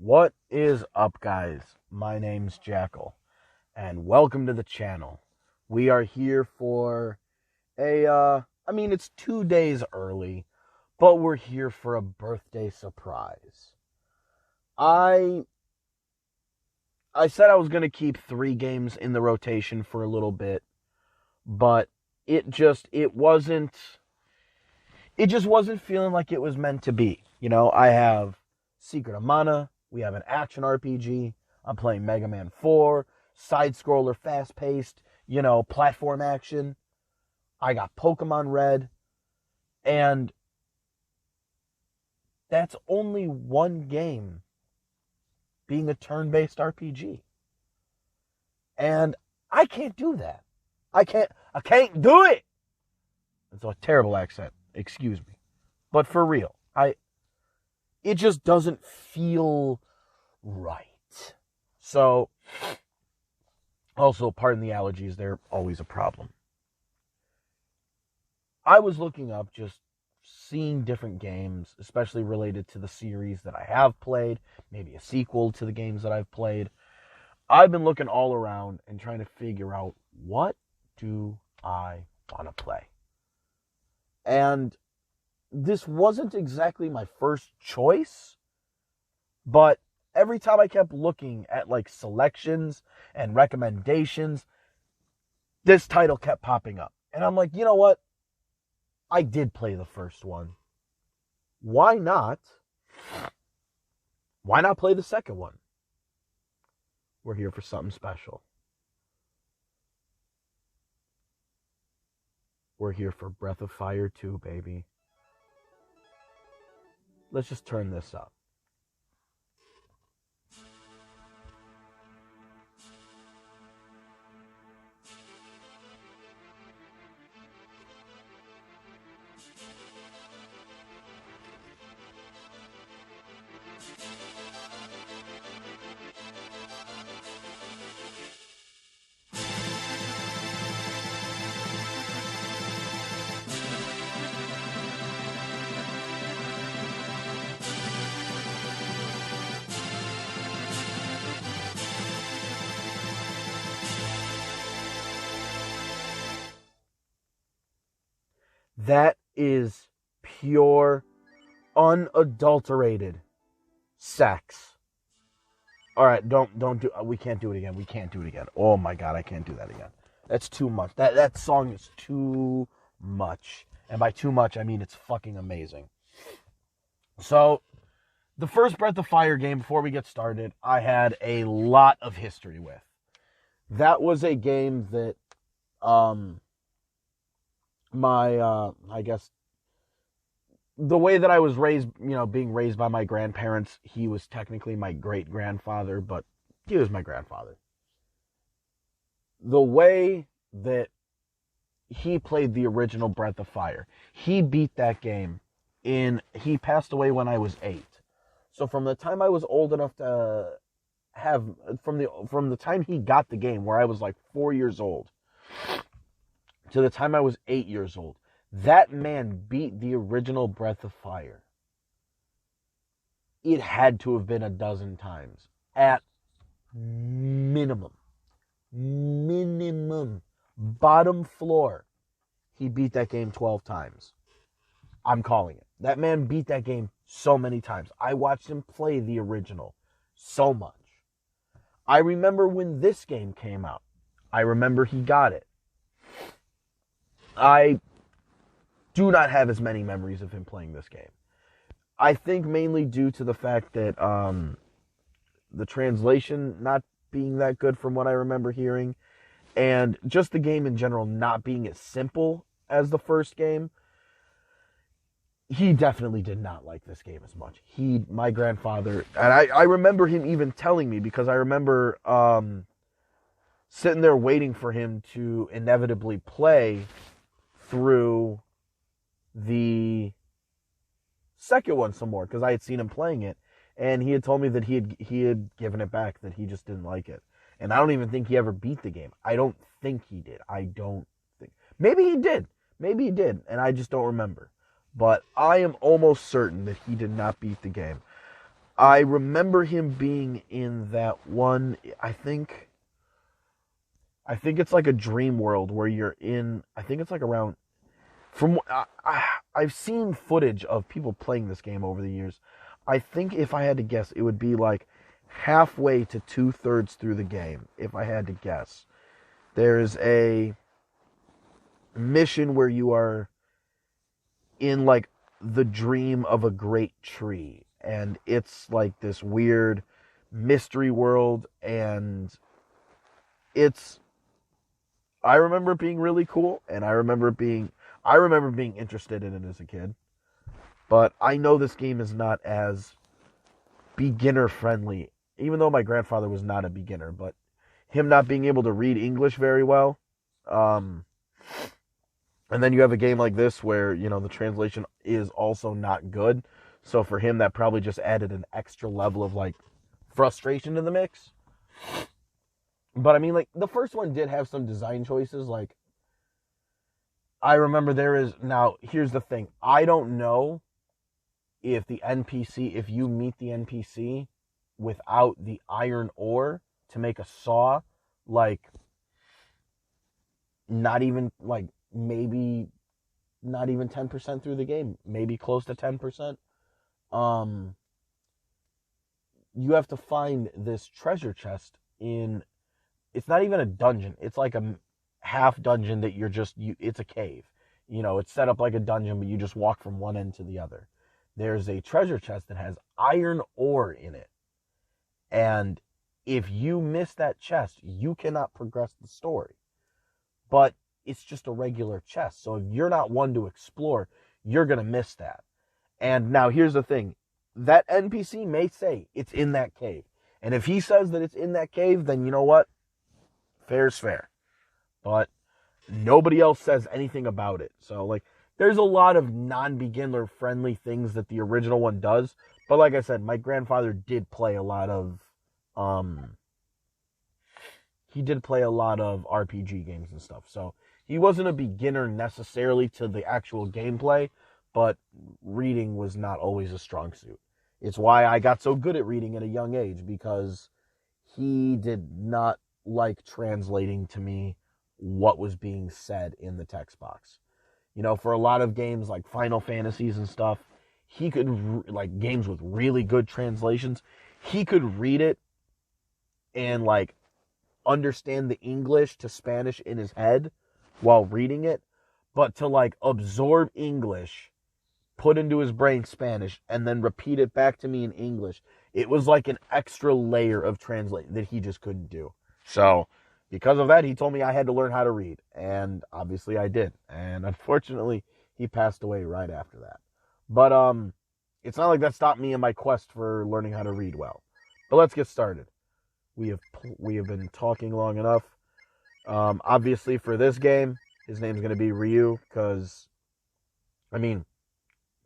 What is up, guys? My name's Jackal, and welcome to the channel. We are here for it's 2 days early, but we're here for a birthday surprise. I said I was going to keep 3 games in the rotation for a little bit, but it just wasn't feeling like it was meant to be. I have Secret of Mana. We have an action RPG. I'm playing Mega Man 4, side-scroller, fast-paced, platform action. I got Pokemon Red, and that's only one game being a turn-based RPG. And I can't do that. I can't do it! It's a terrible accent. Excuse me. But for real, it just doesn't feel right. So, also, pardon the allergies, they're always a problem. I was looking up, just seeing different games, especially related to the series that I have played, maybe a sequel to the games that I've played. I've been looking all around and trying to figure out, what do I want to play? And this wasn't exactly my first choice, but every time I kept looking at selections and recommendations, this title kept popping up. And I'm like, you know what? I did play the first one. Why not? Why not play the second one? We're here for something special. We're here for Breath of Fire 2, baby. Let's just turn this up. That is pure, unadulterated sex. All right, we can't do it again. We can't do it again. Oh my God, I can't do that again. That's too much. That song is too much. And by too much, I mean it's fucking amazing. So, the first Breath of Fire game, before we get started, I had a lot of history with. That was a game that, I guess, the way that I was raised, being raised by my grandparents, he was technically my great-grandfather, but he was my grandfather. The way that he played the original Breath of Fire, he beat that game he passed away when I was 8. So from the time I was old enough to from the time he got the game, where I was 4 years old, to the time I was 8 years old, that man beat the original Breath of Fire. It had to have been a dozen times. At minimum. Bottom floor. He beat that game 12 times. I'm calling it. That man beat that game so many times. I watched him play the original so much. I remember when this game came out. I remember he got it. I do not have as many memories of him playing this game. I think mainly due to the fact that the translation not being that good from what I remember hearing, and just the game in general not being as simple as the first game. He definitely did not like this game as much. My grandfather, and I remember him even telling me, because I remember sitting there waiting for him to inevitably play through the second one some more, because I had seen him playing it, and he had told me that he had given it back, that he just didn't like it. And I don't even think he ever beat the game. I don't think he did. Maybe he did, and I just don't remember. But I am almost certain that he did not beat the game. I remember him being in that one. I think it's like a dream world where you're in. I think it's like around. I've seen footage of people playing this game over the years. I think if I had to guess, it would be like halfway to 2/3 through the game. If I had to guess, there's a mission where you are in like the dream of a great tree, and it's like this weird mystery world, and it's I remember it being really cool, and I remember being interested in it as a kid. But I know this game is not as beginner friendly, even though my grandfather was not a beginner, but him not being able to read English very well, um, and then you have a game like this where, the translation is also not good. So for him, that probably just added an extra level of like frustration to the mix. But I mean, like, the first one did have some design choices. Like, I remember now, here's the thing. I don't know if if you meet the NPC without the iron ore to make a saw, like, not even, like, maybe not even 10% through the game, maybe close to 10%. You have to find this treasure chest it's not even a dungeon. It's like a half dungeon that it's a cave. It's set up like a dungeon, but you just walk from one end to the other. There's a treasure chest that has iron ore in it. And if you miss that chest, you cannot progress the story. But it's just a regular chest. So if you're not one to explore, you're going to miss that. And now here's the thing. That NPC may say it's in that cave. And if he says that it's in that cave, then you know what? Fair's fair. But nobody else says anything about it. So, like, there's a lot of non-beginner friendly things that the original one does. But like I said, my grandfather did play a lot of RPG games and stuff. So he wasn't a beginner necessarily to the actual gameplay, but reading was not always a strong suit. It's why I got so good at reading at a young age, because he did not like translating to me what was being said in the text box. For a lot of games like Final Fantasies and stuff, he could, like, games with really good translations, he could read it and, like, understand the English to Spanish in his head while reading it, but to, like, absorb English, put into his brain Spanish, and then repeat it back to me in English, it was like an extra layer of translate that he just couldn't do. So, because of that, he told me I had to learn how to read, and obviously I did. And unfortunately, he passed away right after that. But it's not like that stopped me in my quest for learning how to read well. But let's get started. We have been talking long enough. Obviously, for this game, his name's going to be Ryu, because, it's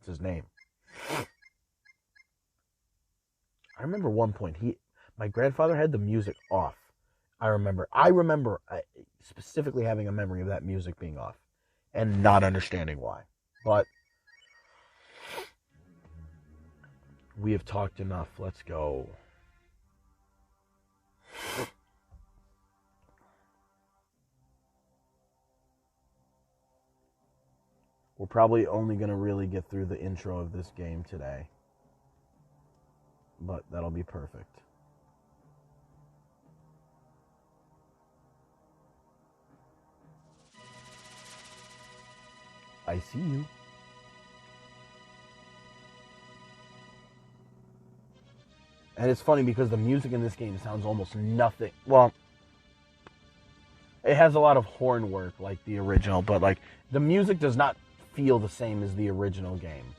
his name. I remember one point, my grandfather had the music off. I remember specifically having a memory of that music being off and not understanding why. But we have talked enough. Let's go. We're probably only going to really get through the intro of this game today. But that'll be perfect. I see you. And it's funny because the music in this game sounds almost nothing. Well, it has a lot of horn work like the original, but like the music does not feel the same as the original game.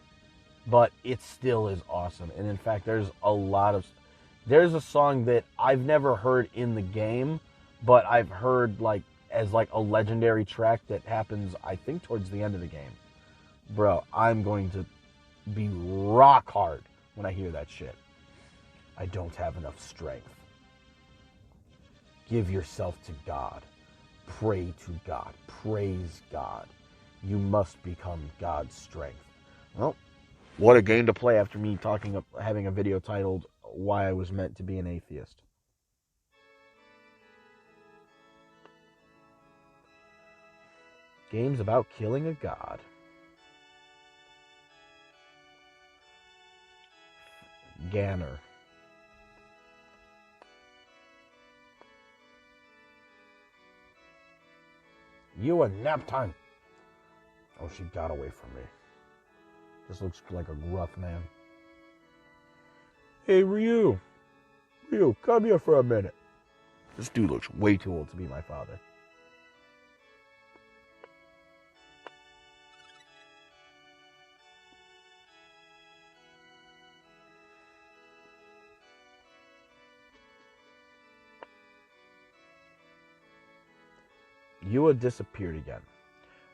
But it still is awesome. And in fact, there's a song that I've never heard in the game, but I've heard like as like a legendary track that happens, I think, towards the end of the game. Bro, I'm going to be rock hard when I hear that shit. I don't have enough strength. Give yourself to God. Pray to God. Praise God. You must become God's strength. Well, What a game to play after me having a video titled "Why I Was Meant to Be an Atheist." Games about killing a god. Ganner. You a nap time. Oh, she got away from me. This looks like a gruff man. Hey, Ryu. Ryu, come here for a minute. This dude looks way too old to be my father. Yua disappeared again.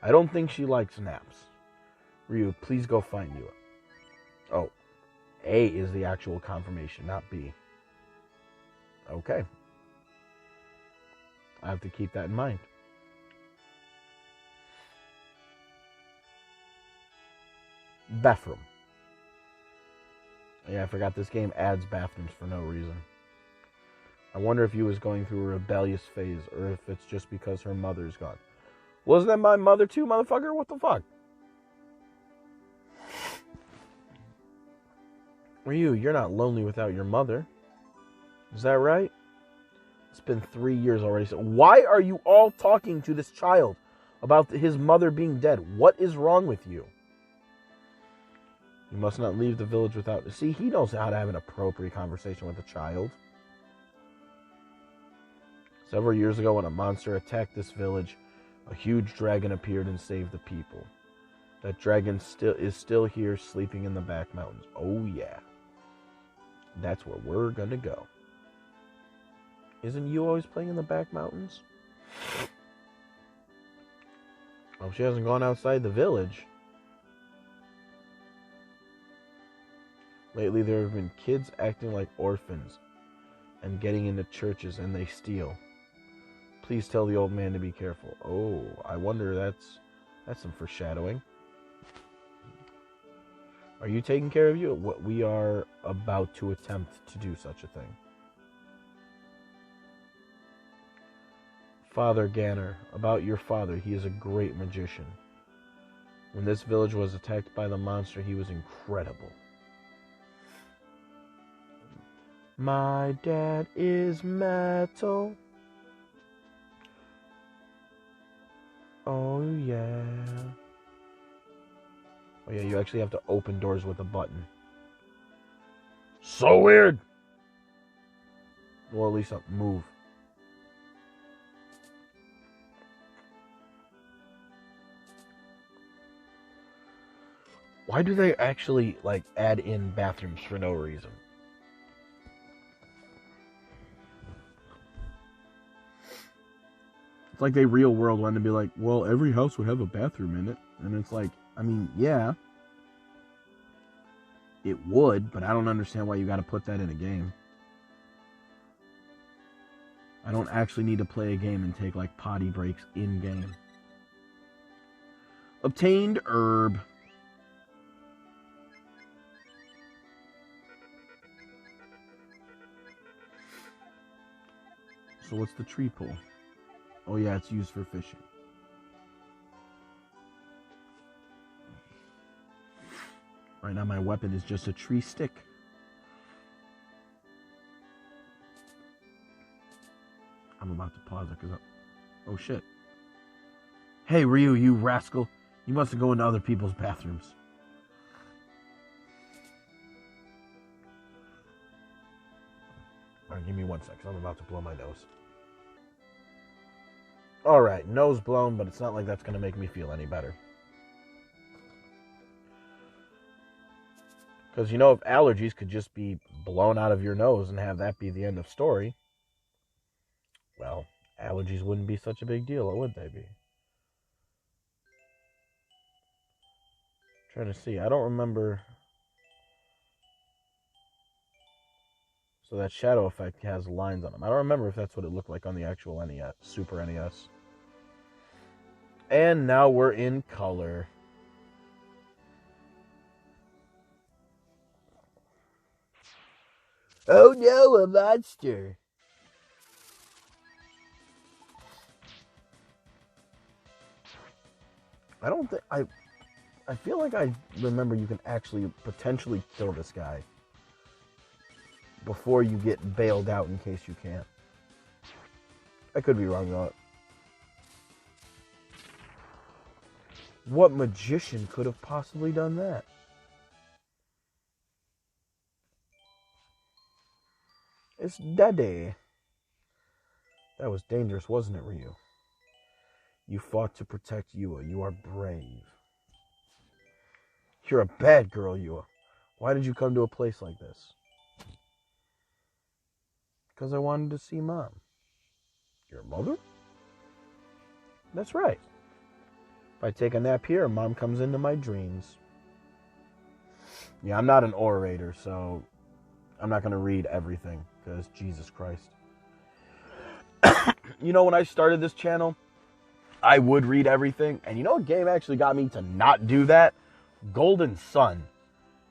I don't think she likes naps. Ryu, please go find Yua. Oh, A is the actual confirmation, not B. Okay. I have to keep that in mind. Bathroom. Yeah, I forgot this game adds bathrooms for no reason. I wonder if Yua's going through a rebellious phase, or if it's just because her mother's gone. Wasn't that my mother too, motherfucker? What the fuck? Ryu, you're not lonely without your mother. Is that right? It's been 3 years already. So why are you all talking to this child about his mother being dead? What is wrong with you? You must not leave the village without... See, he knows how to have an appropriate conversation with a child. Several years ago, when a monster attacked this village, a huge dragon appeared and saved the people. That dragon is still here, sleeping in the back mountains. Oh, yeah. That's where we're gonna go. Isn't you always playing in the back mountains? Oh, she hasn't gone outside the village. Lately, there have been kids acting like orphans and getting into churches, and they steal. Please tell the old man to be careful. Oh, I wonder that's some foreshadowing. Are you taking care of you? We are about to attempt to do such a thing. Father Ganner, about your father, he is a great magician. When this village was attacked by the monster, he was incredible. My dad is metal. Oh, yeah. Oh, yeah, you actually have to open doors with a button. So weird! Or at least move. Why do they actually, add in bathrooms for no reason? It's like they real world wanted to be like, well, every house would have a bathroom in it. And it's like, I mean, yeah. It would, but I don't understand why you got to put that in a game. I don't actually need to play a game and take, potty breaks in-game. Obtained herb. So what's the tree pole? Oh yeah, it's used for fishing. Right now my weapon is just a tree stick. I'm about to pause it because oh shit. Hey Ryu, you rascal. You mustn't go into other people's bathrooms. Alright, give me 1 second. I'm about to blow my nose. Alright, nose blown, but it's not like that's going to make me feel any better. Because, if allergies could just be blown out of your nose and have that be the end of story, well, allergies wouldn't be such a big deal, would they be? Trying to see. I don't remember. So that shadow effect has lines on them. I don't remember if that's what it looked like on the actual NES, Super NES. And now we're in color. Oh no, a monster. I don't think I feel like I remember you can actually potentially kill this guy before you get bailed out in case you can't. I could be wrong though. What magician could have possibly done that? It's Daddy. That was dangerous, wasn't it, Ryu? You fought to protect Yua. You are brave. You're a bad girl, Yua. Why did you come to a place like this? Because I wanted to see Mom. Your mother? That's right. If I take a nap here, Mom comes into my dreams. Yeah, I'm not an orator, so I'm not going to read everything, because Jesus Christ. You know, when I started this channel, I would read everything. And you know what game actually got me to not do that? Golden Sun.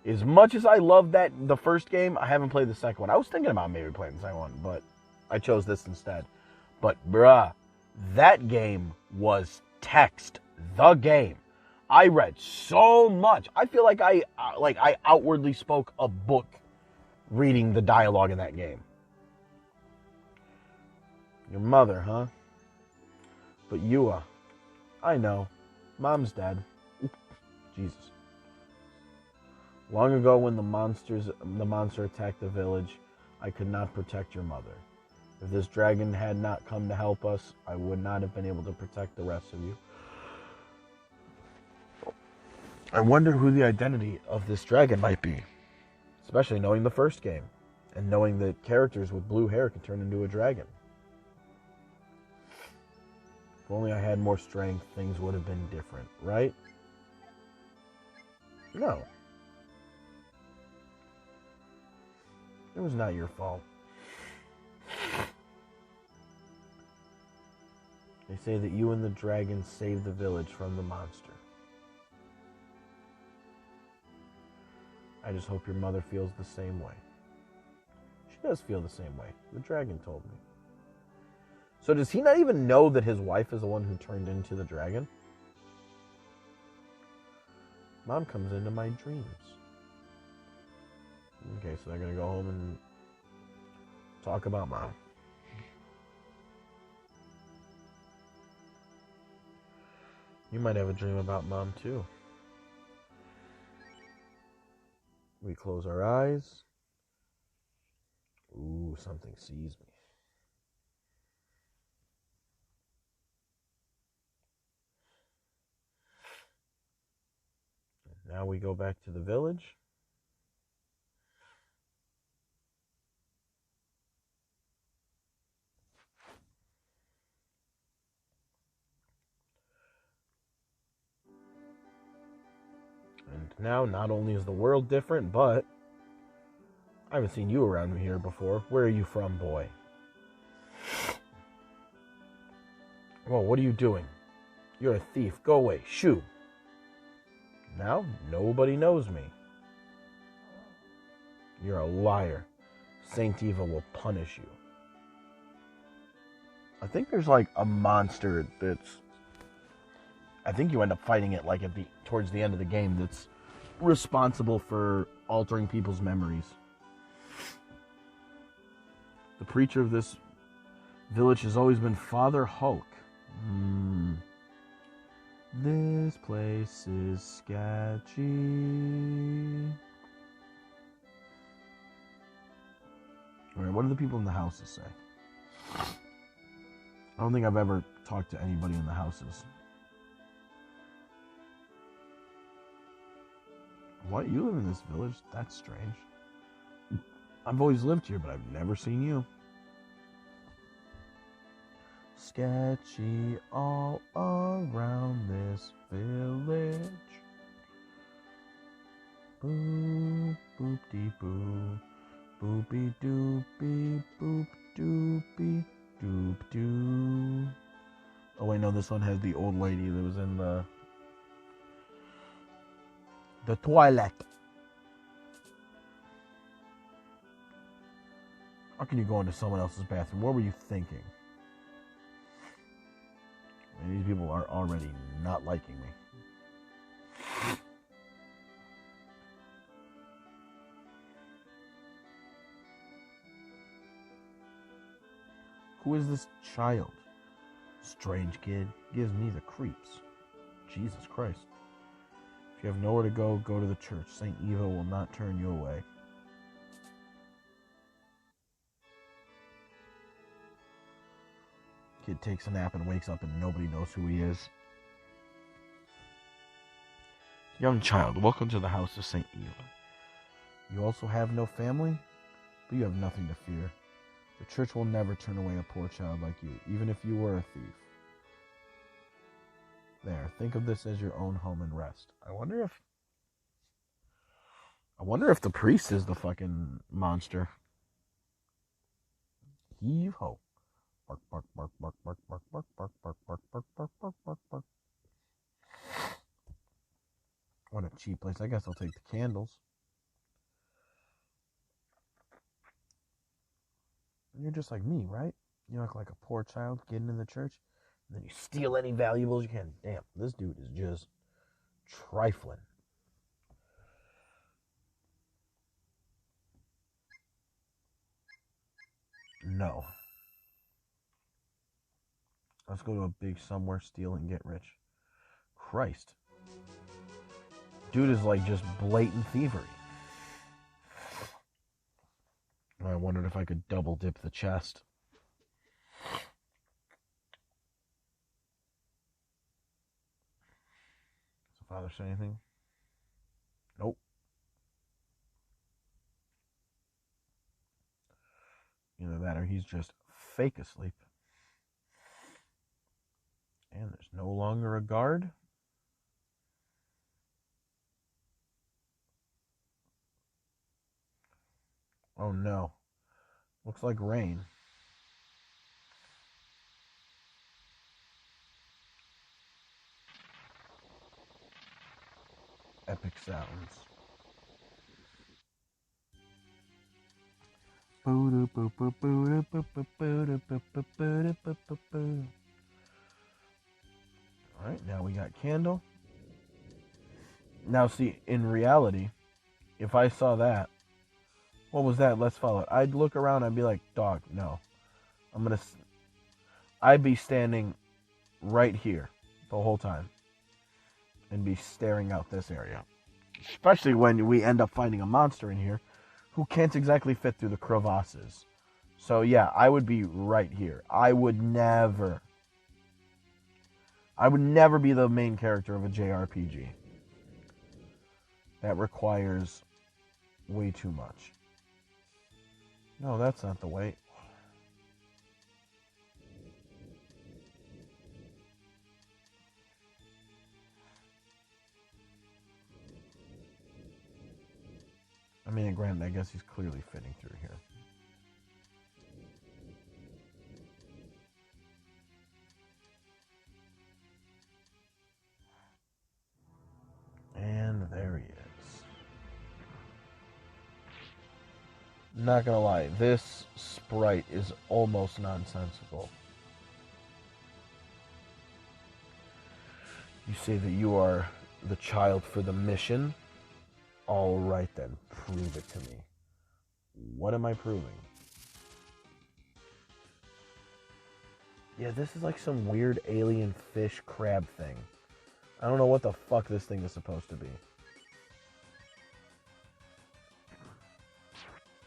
As much as I love the first game, I haven't played the second one. I was thinking about maybe playing the second one, but I chose this instead. But bruh, that game was text. The game. I read so much. I feel like I outwardly spoke a book reading the dialogue in that game. Your mother, huh? But Yua, I know. Mom's dead. Jesus. Long ago when the monster attacked the village, I could not protect your mother. If this dragon had not come to help us, I would not have been able to protect the rest of you. I wonder who the identity of this dragon might be. Especially knowing the first game. And knowing that characters with blue hair can turn into a dragon. If only I had more strength, things would have been different, right? No. It was not your fault. They say that you and the dragon saved the village from the monster. I just hope your mother feels the same way. She does feel the same way. The dragon told me. So does he not even know that his wife is the one who turned into the dragon? Mom comes into my dreams. Okay, so they're going to go home and talk about Mom. You might have a dream about Mom too. We close our eyes. Ooh, something sees me. And now we go back to the village. And now, not only is the world different, but I haven't seen you around here before. Where are you from, boy? Well, what are you doing? You're a thief. Go away. Shoo. Now, nobody knows me. You're a liar. Saint Eva will punish you. I think there's like a monster that's... I think you end up fighting it like towards the end of the game that's responsible for altering people's memories. The preacher of this village has always been Father Hulk. This place is sketchy. Alright, what do the people in the houses say? I don't think I've ever talked to anybody in the houses. What? You live in this village? That's strange. I've always lived here, but I've never seen you. Sketchy all around this village. Boop, boop dee boo. Boopy doopy, boop doopy, doop doo. Oh wait, no, this one has the old lady that was in the toilet. How can you go into someone else's bathroom? What were you thinking? And these people are already not liking me. Who is this child? Strange kid. Gives me the creeps. Jesus Christ. If you have nowhere to go, go to the church. St. Eva will not turn you away. Kid takes a nap and wakes up and nobody knows who he is. Young child, welcome to the house of St. Eva. You also have no family, but you have nothing to fear. The church will never turn away a poor child like you, even if you were a thief. There, think of this as your own home and rest. I wonder if the priest is the fucking monster. Heave ho. Bark, bark, bark, bark, bark, bark, bark, bark, bark, bark, bark, bark, bark, bark, bark. What a cheap place. I guess I'll take the candles. You're just like me, right? You look like a poor child getting in the church, and then you steal any valuables you can. Damn, this dude is just trifling. No. Let's go to a big somewhere, steal and get rich. Christ. Dude is like just blatant thievery. I wondered if I could double dip the chest. Does the father say anything? Nope. Either that or he's just fake asleep. And there's no longer a guard. Oh no. Looks like rain. Epic sounds. Alright, now we got candle. Now see, in reality, if I saw that, what was that? Let's follow it. I'd look around, I'd be like, dog, no. I'd be standing right here the whole time and be staring out this area. Especially when we end up finding a monster in here who can't exactly fit through the crevasses. So yeah, I would be right here. I would never be the main character of a JRPG. That requires way too much. No, that's not the way. I mean, granted, I guess he's clearly fitting through here. And there he is. Not gonna lie, this sprite is almost nonsensical. You say that you are the child for the mission? All right then, prove it to me. What am I proving? Yeah, this is like some weird alien fish crab thing. I don't know what the fuck this thing is supposed to be.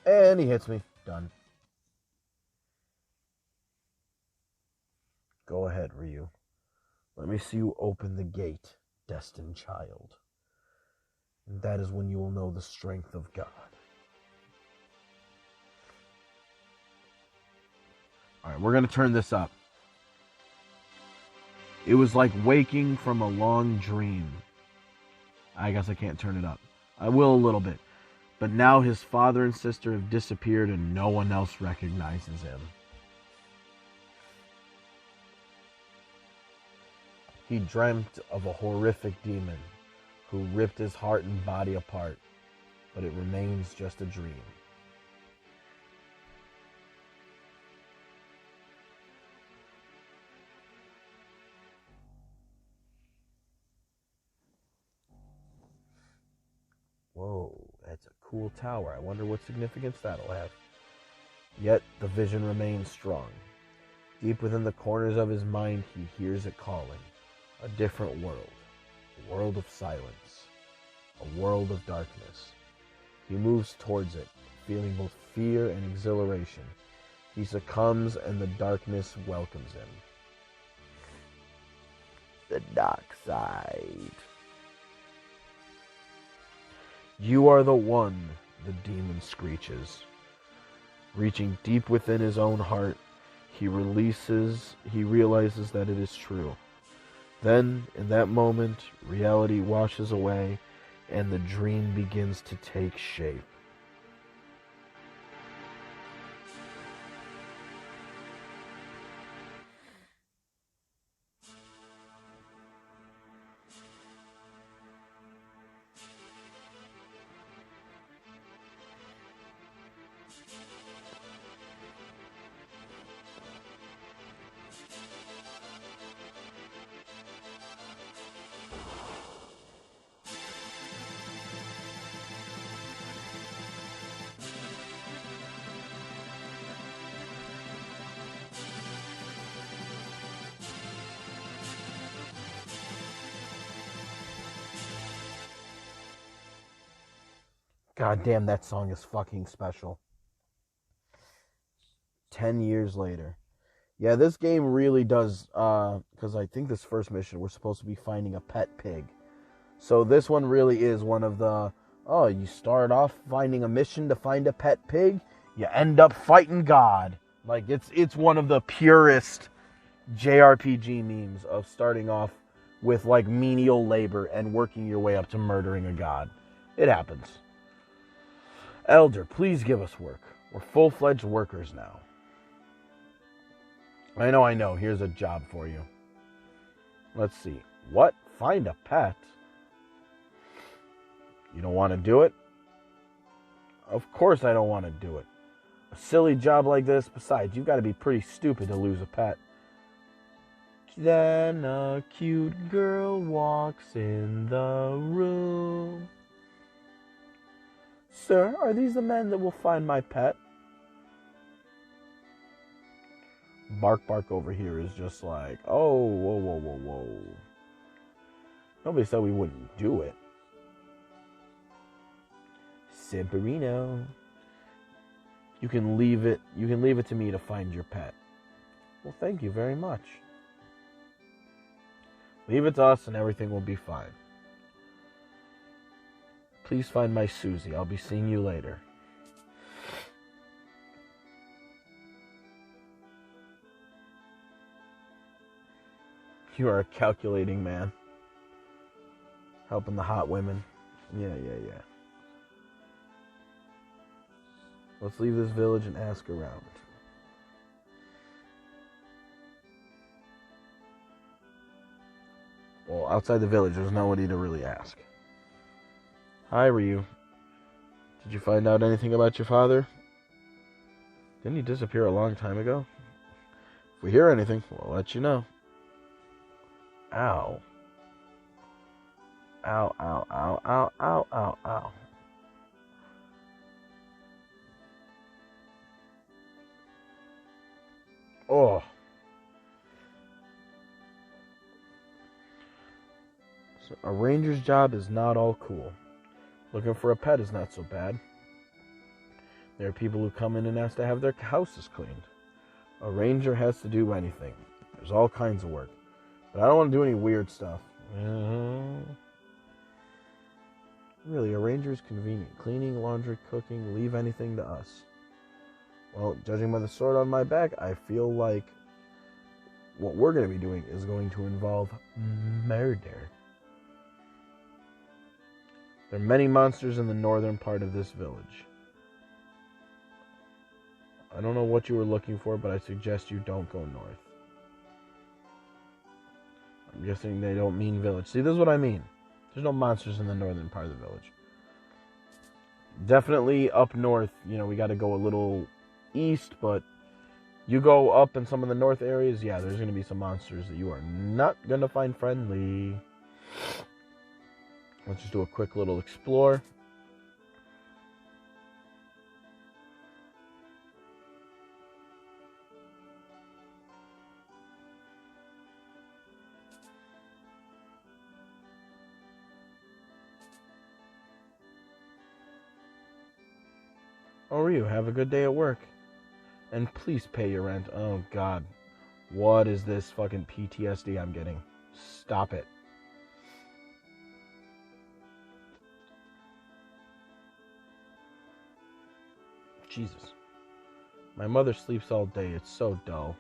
And he hits me. Done. Go ahead, Ryu. Let me see you open the gate, destined child. And that is when you will know the strength of God. Alright, we're going to turn this up. It was like waking from a long dream. I guess I can't turn it up. I will a little bit. But now his father and sister have disappeared and no one else recognizes him. He dreamt of a horrific demon who ripped his heart and body apart, but it remains just a dream. cool tower. I wonder what significance that'll have. Yet the vision remains strong. Deep within the corners of his mind, he hears it calling. A different world. A world of silence. A world of darkness. He moves towards it, feeling both fear and exhilaration. He succumbs and the darkness welcomes him. The dark side. You are the one, the demon screeches. Reaching deep within his own heart, he realizes that it is true. Then, in that moment, reality washes away and the dream begins to take shape. God damn, that song is fucking special. 10 years later. Yeah, this game really does, because I think this first mission, we're supposed to be finding a pet pig. So this one really is one of the, you start off finding a mission to find a pet pig, you end up fighting God. Like, it's one of the purest JRPG memes of starting off with, like, menial labor and working your way up to murdering a god. It happens. Elder, please give us work. We're full-fledged workers now. I know. Here's a job for you. Let's see. What? Find a pet? You don't want to do it? Of course I don't want to do it. A silly job like this. Besides, you've got to be pretty stupid to lose a pet. Then a cute girl walks in the room. Sir, are these the men that will find my pet? Bark over here is just like, oh, whoa. Nobody said we wouldn't do it. Simperino. You can leave it to me to find your pet. Well, thank you very much. Leave it to us and everything will be fine. Please find my Susie. I'll be seeing you later. You are a calculating man. Helping the hot women. Yeah. Let's leave this village and ask around. Well, outside the village, there's nobody to really ask. Hi, Ryu. Did you find out anything about your father? Didn't he disappear a long time ago? If we hear anything, we'll let you know. Ow. Ow. Oh. So a ranger's job is not all cool. Looking for a pet is not so bad. There are people who come in and ask to have their houses cleaned. A ranger has to do anything. There's all kinds of work. But I don't want to do any weird stuff. Really, a ranger is convenient. Cleaning, laundry, cooking, leave anything to us. Well, judging by the sword on my back, I feel like what we're going to be doing is going to involve murder. There are many monsters in the northern part of this village. I don't know what you were looking for, but I suggest you don't go north. I'm guessing they don't mean village. See, this is what I mean. There's no monsters in the northern part of the village. Definitely up north, we got to go a little east, but you go up in some of the north areas, yeah, there's going to be some monsters that you are not going to find friendly. Let's just do a quick little explore. Oh, Ryu, have a good day at work. And please pay your rent. Oh, God. What is this fucking PTSD I'm getting? Stop it. Jesus. My mother sleeps all day. It's so dull.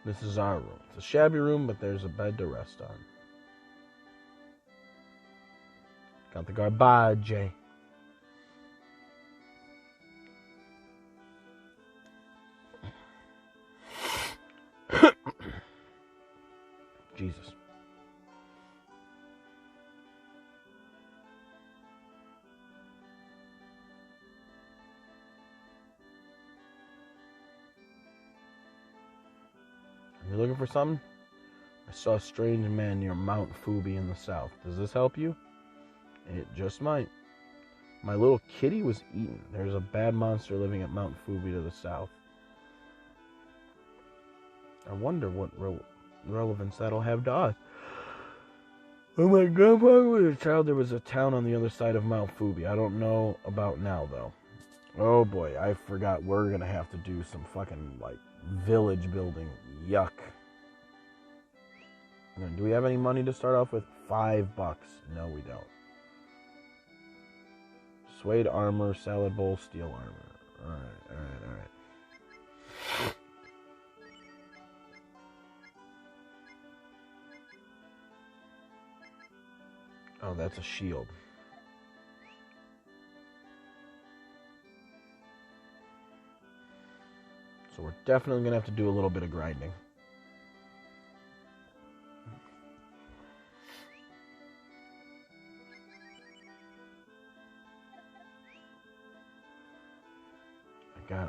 This is our room. It's a shabby room, but there's a bed to rest on. Got the garbage. Jesus. You looking for something? I saw a strange man near Mount Fubi in the south. Does this help you? It just might. My little kitty was eaten. There's a bad monster living at Mount Fubi to the south. I wonder what relevance that'll have to us. When my grandpa was a child, there was a town on the other side of Mount Fubi. I don't know about now, though. Oh boy, I forgot we're gonna have to do some fucking, like, village building. Yuck. Do we have any money to start off with? $5. No, we don't. Suede armor, salad bowl, steel armor. Alright. Oh, that's a shield. So we're definitely going to have to do a little bit of grinding.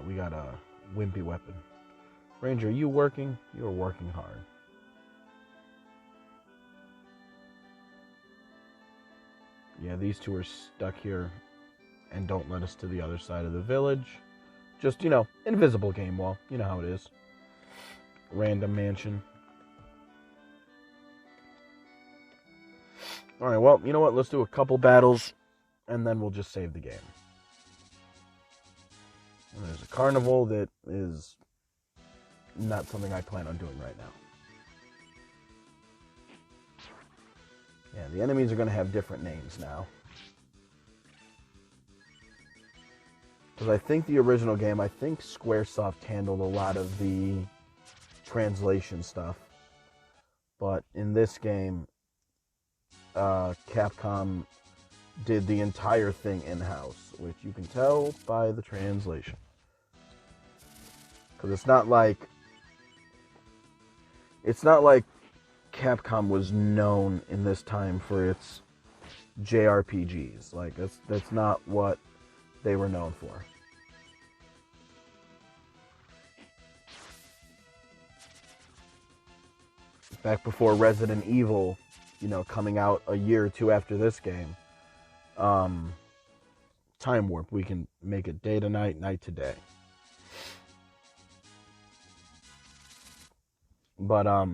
We got a wimpy weapon. Ranger, are you working? You're working hard. Yeah, these two are stuck here and don't let us to the other side of the village. Just, invisible game wall. You know how it is. Random mansion. Alright, well, you know what? Let's do a couple battles and then we'll just save the game. And there's a carnival that is not something I plan on doing right now. Yeah, the enemies are going to have different names now. Because I think the original game, Squaresoft handled a lot of the translation stuff. But in this game, Capcom did the entire thing in-house, which you can tell by the translation. Because it's not like Capcom was known in this time for its JRPGs. Like, that's not what they were known for. Back before Resident Evil, coming out a year or two after this game, Time Warp, we can make it day to night, night to day. But, I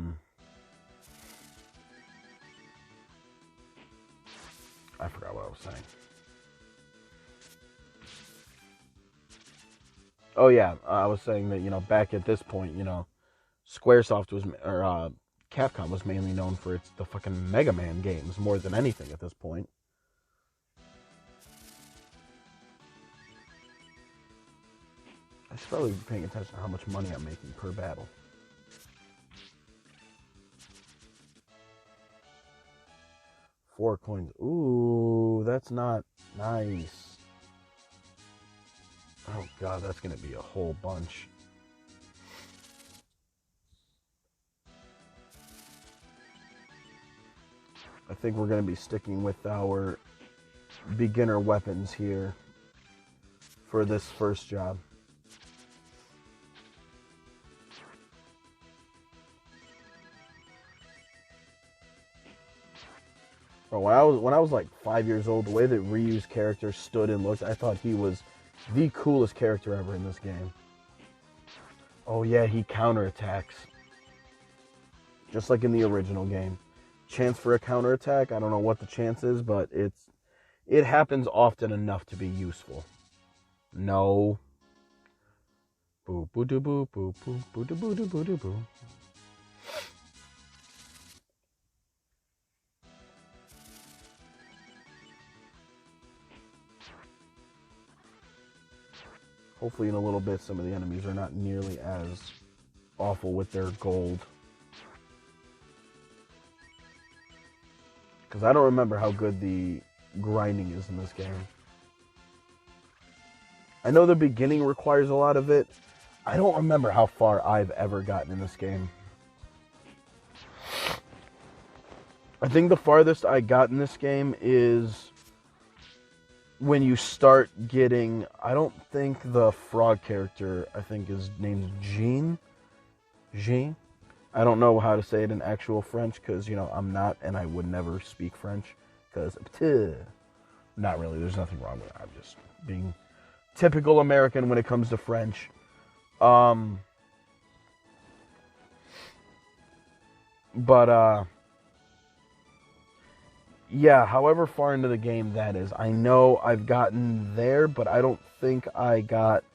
forgot what I was saying. Oh yeah, I was saying that, back at this point, Squaresoft Capcom was mainly known for the fucking Mega Man games more than anything at this point. I should probably be paying attention to how much money I'm making per battle. $4 coins. Ooh, that's not nice. Oh god, that's gonna be a whole bunch. I think we're gonna be sticking with our beginner weapons here for this first job. Bro, when I was like 5 years old, the way that Ryu's character stood and looked, I thought he was the coolest character ever in this game. Oh yeah, he counterattacks. just like in the original game. Chance for a counterattack, I don't know what the chance is, but it happens often enough to be useful. No. Boo boo doo boo boo boo boo doo boo doo boo doo boo. Hopefully in a little bit some of the enemies are not nearly as awful with their gold. Because I don't remember how good the grinding is in this game. I know the beginning requires a lot of it. I don't remember how far I've ever gotten in this game. I think the farthest I got in this game is when you start getting, I don't think the frog character, I think his name's Jean. I don't know how to say it in actual French because, you know, I'm not, and I would never speak French because, not really, there's nothing wrong with it. I'm just being typical American when it comes to French. Yeah, however far into the game that is, I know I've gotten there, but I don't think I got,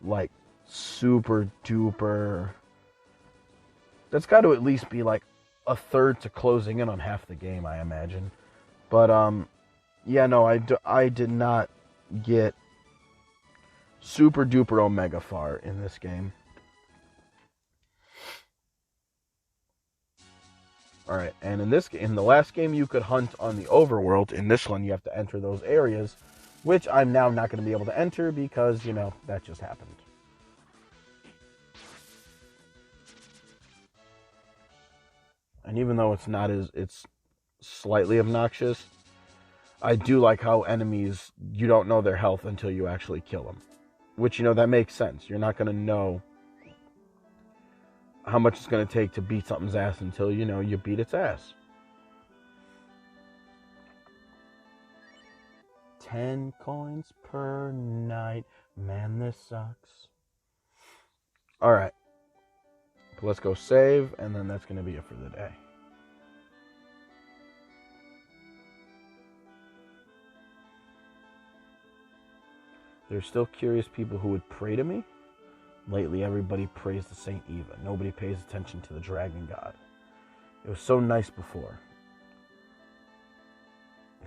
like, super duper. That's got to at least be, like, a third to closing in on half the game, I imagine. But, yeah, no, I did not get super duper omega far in this game. Alright, and in the last game you could hunt on the overworld. In this one you have to enter those areas, which I'm now not going to be able to enter because, you know, that just happened. And even though it's slightly obnoxious, I do like how enemies, you don't know their health until you actually kill them. Which, you know, that makes sense. You're not going to know how much it's going to take to beat something's ass until, you know, you beat its ass. 10 coins per night. Man, this sucks. Alright. Let's go save, and then that's going to be it for the day. There's still curious people who would pray to me. Lately, everybody prays to Saint Eva. Nobody pays attention to the dragon god. It was so nice before.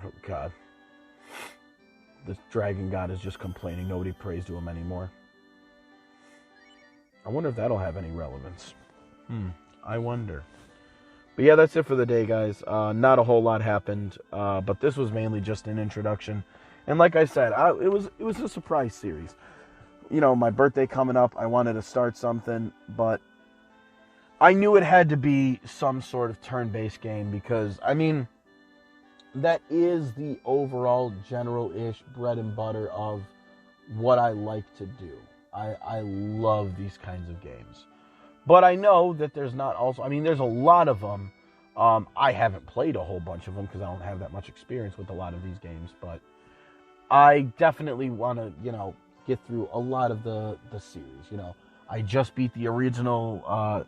Oh, God. This dragon god is just complaining. Nobody prays to him anymore. I wonder if that'll have any relevance. I wonder. But yeah, that's it for the day, guys. Not a whole lot happened, but this was mainly just an introduction. And like I said, it was a surprise series. You know, my birthday coming up, I wanted to start something, but I knew it had to be some sort of turn-based game because, I mean, that is the overall general-ish bread and butter of what I like to do. I love these kinds of games. But I know that there's not also, I mean, there's a lot of them. I haven't played a whole bunch of them because I don't have that much experience with a lot of these games, but I definitely want to, you know, get through a lot of the series. You know, I just beat the original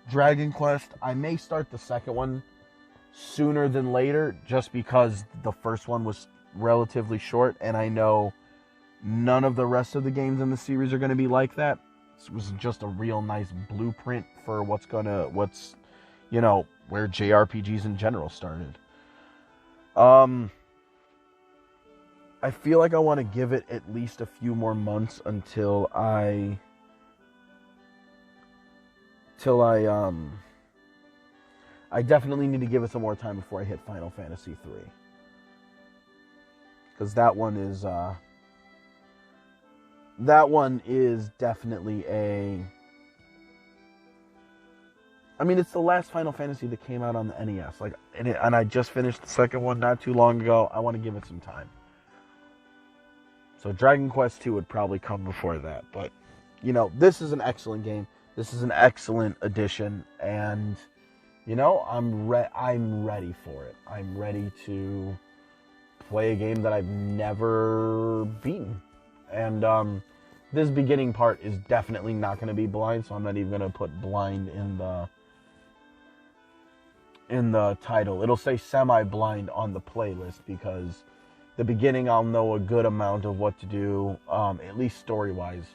Dragon Quest. I may start the second one sooner than later just because the first one was relatively short, and I know none of the rest of the games in the series are going to be like that. This was just a real nice blueprint for what's, you know, where JRPGs in general started. I feel like I want to give it at least a few more months until I definitely need to give it some more time before I hit Final Fantasy III. Because that one is definitely I mean, it's the last Final Fantasy that came out on the NES. Like, and I just finished the second one not too long ago. I want to give it some time. So Dragon Quest II would probably come before that. But, you know, this is an excellent game. This is an excellent addition. And, you know, I'm ready for it. I'm ready to play a game that I've never beaten. And this beginning part is definitely not going to be blind. So I'm not even going to put blind in in the title. It'll say semi-blind on the playlist because the beginning I'll know a good amount of what to do, at least story-wise.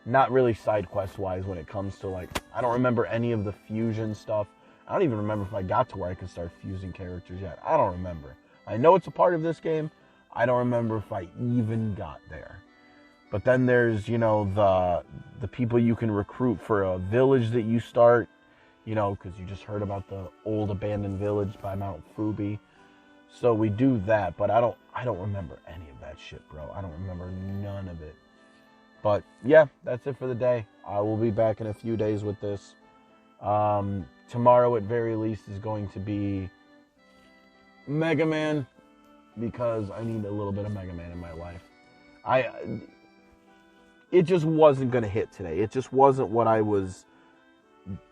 Not really side quest-wise when it comes to, like, I don't remember any of the fusion stuff. I don't even remember if I got to where I could start fusing characters yet. I don't remember. I know it's a part of this game. I don't remember if I even got there. But then there's, you know, the people you can recruit for a village that you start, you know, because you just heard about the old abandoned village by Mount Fubi. So we do that, but I don't remember any of that shit, bro. I don't remember none of it. But yeah, that's it for the day. I will be back in a few days with this. Tomorrow, at very least, is going to be Mega Man, because I need a little bit of Mega Man in my life. It just wasn't going to hit today. It just wasn't what I was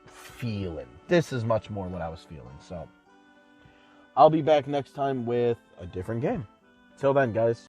feeling. This is much more what I was feeling. So I'll be back next time with a different game. Till then, guys.